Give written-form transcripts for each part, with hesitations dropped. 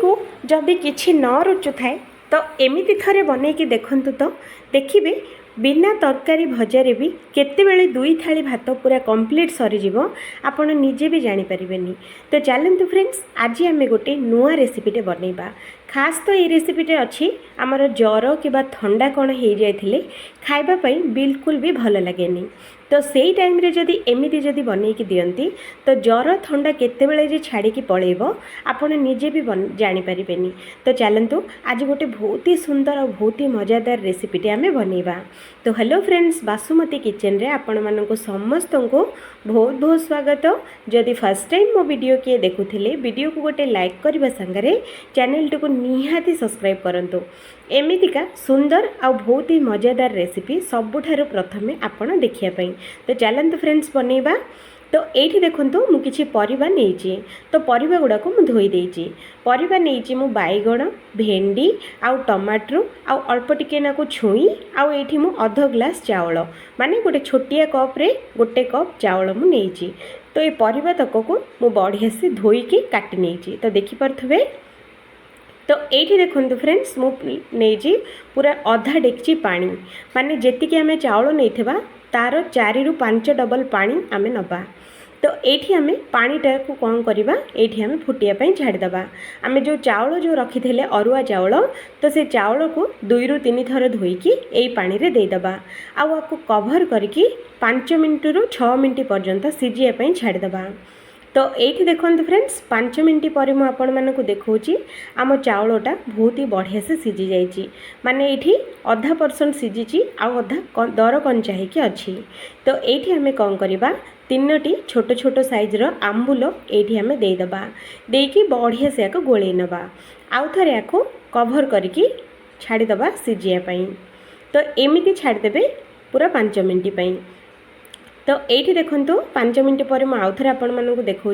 को जदि किछि न रुचु थाए तो एमिति थरे बनैकी देखंतु तो देखिबे बिना तरकारी भजारे भी केतेबेले दुई थाली भात पूरा कंप्लीट सरीजिव आपण निजे भी जानी परिबेनी। तो चलतु फ्रेंड्स आज आम गोटे नुआ रेसिपीटे बनैबा। खास तो ये रेसिपीटे अच्छी आमर ज्वर कि ठंडा कौन हो जाए खावाई बिल्कुल भी भल लगे। तो सेई टाइम रे जदि एमिति जदि बनैकी दियंती तो ज्वर ठंडा केतेबेले जे छाड़ी पळेइबो आपण निजे भी जानी परिबेनी। तो चलतु आज गोटे बहुत ही सुंदर और बहुत ही मजादार रेसिपीटे आमे बनैबा। तो हेलो फ्रेंड्स, बासुमती किचन रे आपण माननको समस्त को बहुत बहुत स्वागत। जदि फर्स्ट टाइम मो वीडियो किए देखुथिले वीडियो को गोटे लाइक करबा संगरे चैनल को निहाती सब्सक्राइब करंतु। एमितिका सुंदर और बहुत ही मजादार रेसिपी सबुठारु प्रथमे आपण देखिया पई। तो चलतु फ्रेंड्स बनैबा। तो ये देखंतु मु किछि परिबा नेइछि। तो परिबा गुडा को मु धोई देइछि। परिबा नेइछि मु बैगण, भेंडी आउ टमाटर आउ अल्प टिके नाकु छुई आउ एठी मु आधा ग्लास चावल माने गोटे छोटिया कप रे गोटे कप चावल मु नेइछि। तो ये परिबा तक को मु बढ़िया से धोई के काटि नेइछि। तो देखि परथबे। तो ये देखो फ्रेंड्स मु नहीं पूरा अधा डेक्ची पानी माने जेतिके आमे चावल नहीं तार 4 ରୁ 5 डबल पानी आमे नबा। तो ये आमे पानीटा को कौन करवा ये आमे फुटिया छाड़ीदबा। आमे जो चावल जो रखी थे अरुआ चावल तो से चावल को 2 ରୁ 3 थर धोईकी यही पानी रे देदबा। आपको कभर करके 5 मिनट ରୁ 6 मिनट पर्यंत सीझिया छाड़ीदबा। तो ये देखो फ्रेंड्स 5 मिनट पर मुझे आपण मानक देखा आम चावलटा बहुत ही बढ़िया से सीझी जाइए माने ये अधा परसेंट सीझी आउ अधा दर कंचा होगी अच्छी। तो ये आम कौन करवा 3टी छोट छोट साइज्र आंबुल ये आम देदबा देकी बढ़िया से या गोल नवा आउ थे या कभर करके छाड़ीदबा सीझापी। तो एमती छाड़देवे पूरा 5 मिनट पर। तो ये देखंतु 5 मिनट पर मुझे आउ थे आपण मानक देखा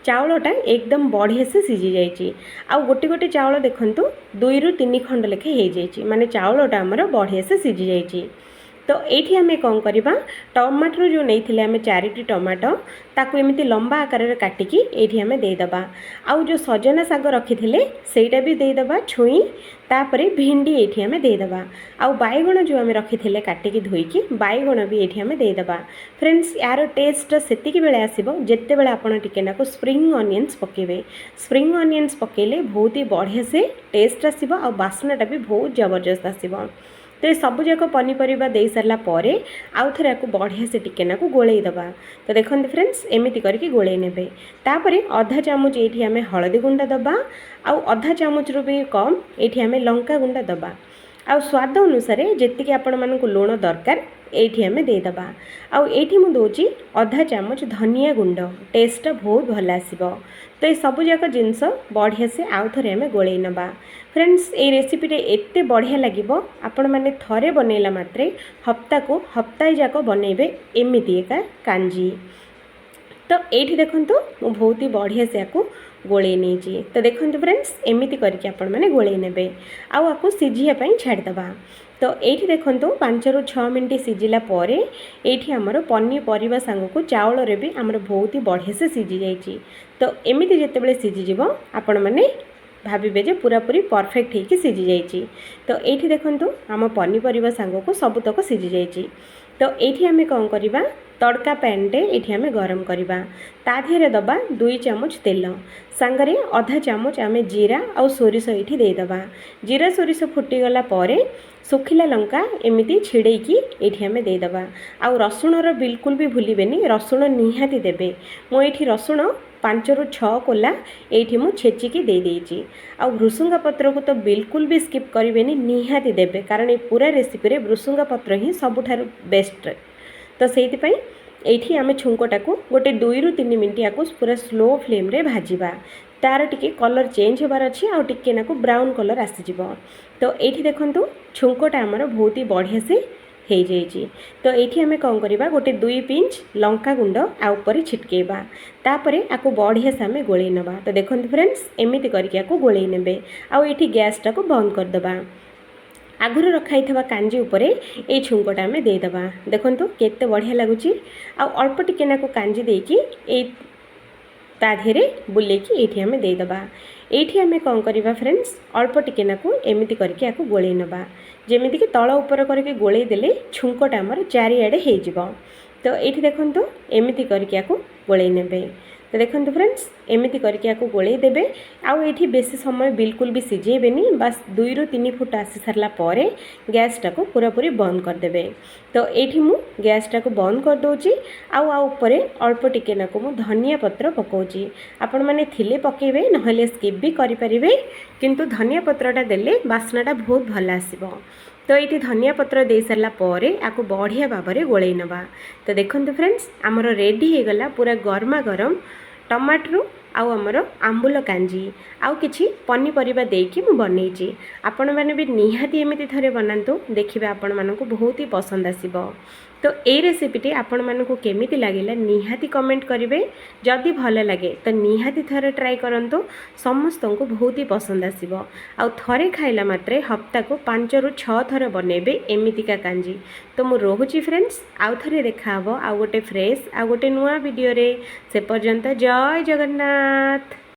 चावलटा एकदम बढ़िया से सीझी जाइए। आउ गोटे गोटे चावल देखंतु 2 ରୁ 3 खंड लेखे हो जाइए माने चावलटा आमर बढ़िया से सीझी जाइए। तो ये आम कौन करवा टमाटर जो नहीं आम 4टी टमाटो ताकू एमती लंबा आकार में काटिकी ये आम देदबा। आउ जो सजना साग रखी थे सेटा भी देदबा छुई तापरे भिंडी ये आम देदबा। आउ बैगण जो आम रखी थे काटिकी धोईकी बैगण भी ये आम देदबा। फ्रेंड्स यार टेस्ट सेतिकी बेले आसीबो जेते बेले आपण टिके नाको स्प्रिंग ऑनियंस पकेबे। स्प्रिंग ऑनियंस पकेले बहुत ही बढ़िया से टेस्ट आसीबो आउ बास्नाटा भी बहुत जबरदस्त आसीबो। तो ये सब जाक पनीपरिया दे सारा पर आउ थे या बढ़िया से टिके नाकु गोलई दबा। तो देखते फ्रेंड्स एमती करके गोलई ने तापर अधा चामच ये आम हलदी गुंडा दबा आउ अधा चामच रु भी कम ये आम लंका गुंडा दबा। आउ स्वाद अनुसार जी आपण मानक लुण दरकार ये आम देदबा। आउ ये मुझे अधा चामच धनिया गुंड टेस्ट बहुत भल आसो। तो ये सब जाक जिनस बढ़िया से आउ थे आम गोलई नवा। फ्रेंड्स ये रेसिपीटे एते बढ़िया लगे आपण मैंने थरे बनैला मात्रे हप्ता को हप्ताए जाक बनइबे एमती एका कांजी। तो ये देखंतु मु बहुत ही बढ़िया से आपको गोलई नहीं। तो देखंतु फ्रेंड्स एमती करके आपण मैंने गोलई नेबे आउ आपको सीझिया छाड़ीदबा। तो ये देखंतु 5 ରୁ 6 मिनट सीझिला पर ये आमर पनीपरिया सांग को चावल रे भी आमर बहुत ही बढ़िया से सीझी जाइए। तो एमती जितेबाला सीझीजिव आपण मैंने भावे जे पूरापूरी परफेक्ट होगी सीझी जाइए। तो ये देखंतु आम पनीपरिया सांग को सबुतक सीझी जाइए। तो ये आम कौन करवा तड़का पैनटे ये आम गरम करवा ता देहरे दबा 2 चामच तेल सांगरे अधा चामच आम जीरा आउ सोरिष ये देदबा। जीरा सोरिष फुटीगला पर सुखिला लंका एमती छिड़ेकी ये आम देदबा। आउ रसुणर बिल्कुल भी भूलेनि रसुण निहाती देबे। मुझे रसुण 5 ରୁ 6 कोला ये मुझे छेचिकी दे देइछि। आउ भृसुंगा पत्र को तो बिल्कुल भी स्किप करेंगे निहाती देबे कारण ये पूरा रेसिपी रे भृसुंगा पत्र ही सबुठारु बेस्ट। तो से ये आम छुंकटा को गोटे 2 ରୁ 3 मिनट या पूरा स्लो फ्लेम रे भाजिबा। तार टिके कलर चेंज होबार अच्छी आउ टिके नाकु ब्राउन कलर आसीजिवो। तो ये देखंतु छुंकटा आमर बहुत ही बढ़िया से हो जाइए। तो ये आम कौन करवा गोटे 2 पिंच लंका गुंड आउपर छिटकेबा तापर आपको बढ़िया से आम गोलई नवा। तो देखते फ्रेंड्स एमती करके आपको गोलई ने आउ ये गैसटा को बंद करदबा। आगुरी रखाई कांजी उपरे ये छुंकटा आम देदबा। देखंतु केते बढ़िया लगुच आउ अल्प टिके नाकु कांजी देकी ता देहरे बुलेकी ये आम देदेबा। ये आम कौन करवा फ्रेंड्स अल्प टिके नाकू एमती करके आपको गोल नवा जमीक तल उपर करके गोल देले छुंकटा आमर चारिआडे हो। तो ये देखो एमती करके आपको गोल ने। तो देखो फ्रेंड्स एमती करके आपको गोल देवे आउ बेसी समय बिल्कुल भी सिझेबेनी बस 2 ରୁ 3 फुट आसी सारा पर गैसटा को पूरापूरी बंद करदे। तो ये मु गैसटा को बंद कर दूची आउे अल्प टिके नाकू मु धनिया पत्र पकाउची। आपण मैंने थिले पकेबे नहले स्किप भी करें किंतु धनिया पत्रटा देले बास्नाटा बहुत भल आसीबो। तो ये धनिया पत्र दे सारा पर आपको बढ़िया भाव में गोल नवा। तो देखो फ्रेंड्स आमर रेडी हो गला पूरा गरमा गरम टमाटो आउ आमर आंबुल कांजी आउ किछि पनीपरिबा देकी मु बनैछि। आपण माने भी निहाती एमिति थरे बनांतु देखिबे आपण मानकु बहुत ही पसंद आसीबो। तो ये रेसिपीटी आपण मानकु केमिति लागिला निहाती कमेंट करिवे। जदि भल लगे तो निहाती थरे ट्राई करंतु समस्तंकु बहुत ही पसंद आसीबो। आउ थरे खाइला मात्रे हफ्ता को 5 ରୁ 6 थर बनेबे एमितिका कांजी। तो मु रोहुची फ्रेंड्स आउ थरे देखाबो आउ गोटे फ्रेश आउ गोटे नुआ वीडियो रे। से पर्यंत जय जगन्नाथ।